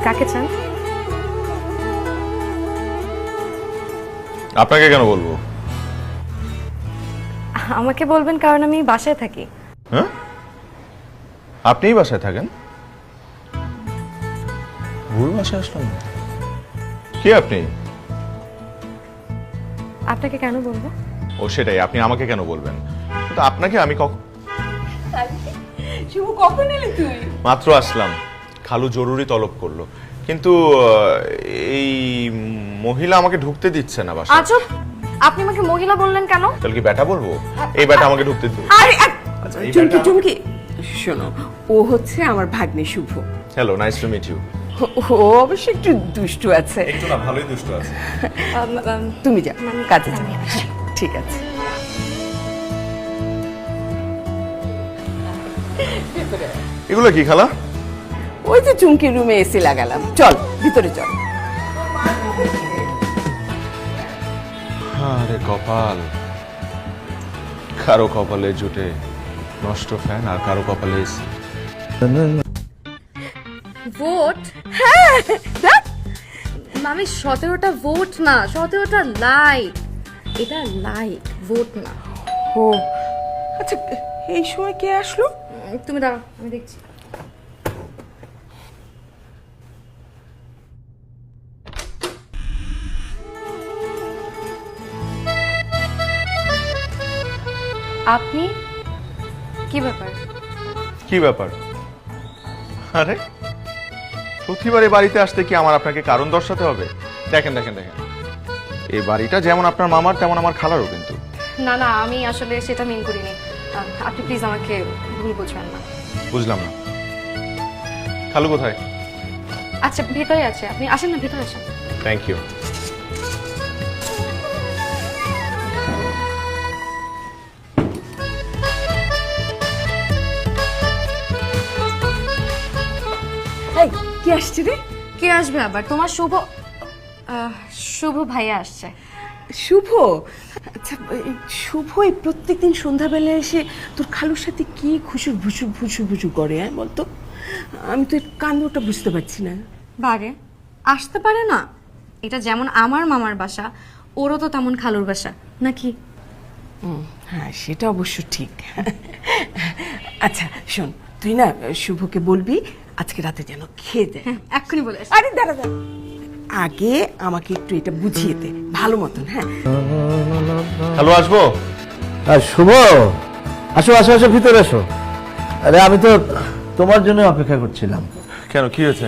কাকে চান? আপনাকে কেন বলবো? আমাকে বলবেন কারণ আমি বাসায় থাকি। হ্যাঁ, আপনিই বাসায় থাকেন? ভুল বাসায় আসলাম। কে আপনি? আপনাকে কেন বলবো? ও সেটাই, আপনি আমাকে কেন বলবেন? কিন্তু আপনাকে আমি শুভ কখন এলি তুই? মাত্র আসলাম। খালু জরুরি তলব করলো, কিন্তু এই মহিলা আমাকে ঢুকতে দিচ্ছে না বাসায়। আজব, আপনি আমাকে মহিলা বললেন কেন? তাহলে কি বেটা বলবো? এই বেটা আমাকে ঢুকতে দিবে? আরে চুমকি চুমকি শোনো, ও হচ্ছে আমার ভাগ্নে Shubho. Hello, nice to meet you. ও অবশ্য একটু দুষ্টু আছে। একটু না, ভালোই দুষ্ট আছে। তুমি যাও কাজে যাও। ঠিক আছে। এগুলো কি খালা? ওই যে চুমকির রুমে এসি লাগালাম, চল ভিতরে চল। আরে কপাল, কারো কপালে জুটে নষ্ট ফ্যান আর কারো কপালে এসি। ভোট? হ্যাঁ দেখ, মামি 17টা ভোট না, 17টা লাইক। এটা লাইক, ভোট না। ও আচ্ছা, এই সময় কে আসলো? তুমি দাঁড়াও, আমি দেখছি। আপনি? কি ব্যাপার? কি ব্যাপার? আরে প্রতিবারে বাড়িতে আসতে কি আমার আপনাকে কারণ দর্শাতে হবে? দেখেন দেখেন দেখেন, এই বাড়িটা যেমন আপনার মামার তেমন আমার খালারও কিন্তু। না না, আমি আসলে সেটা মিন করিনি। আপনি প্লিজ আমাকে ভুল বুঝবেন না। বুঝলাম না। খালু কোথায়? আচ্ছা, ভেতরে আছে, আপনি আসেন না, ভেতরে আসেন। Thank you. এই কে আসছে রে? কে আসবে আবার? তোমার শুভ শুভ ভাইয়া আসছে। শুভ? আচ্ছা, এই শুভ এই প্রত্যেকদিন সন্ধ্যাবেলা এসে তোর খালুর সাথে কি খুশুর ভুসুর ভুসুর ভুসুর করে, হ্যাঁ বলতো? আমি তো এর কাণ্ডটা বুঝতে পারছি না। বারে আসতে পারে না? এটা যেমন আমার মামার বাসা, ওরও তো তেমন খালুর বাসা নাকি? হ্যাঁ, সেটা অবশ্য ঠিক। আচ্ছা শোন, তুই না শুভকে বলবি আজকে রাতে যেন খেয়ে দেয়। এক্ষুনি বলে আসি। আরে দাঁড়া দাঁড়া, আগে আমাকে একটু এটা বুঝিয়ে দে ভালো মতন। হ্যাঁ খালু আসবো? আর শুভ, আসো ভিতরে এসো। আরে আমি তো তোমার জন্য অপেক্ষা করছিলাম। কেন, কি হয়েছে?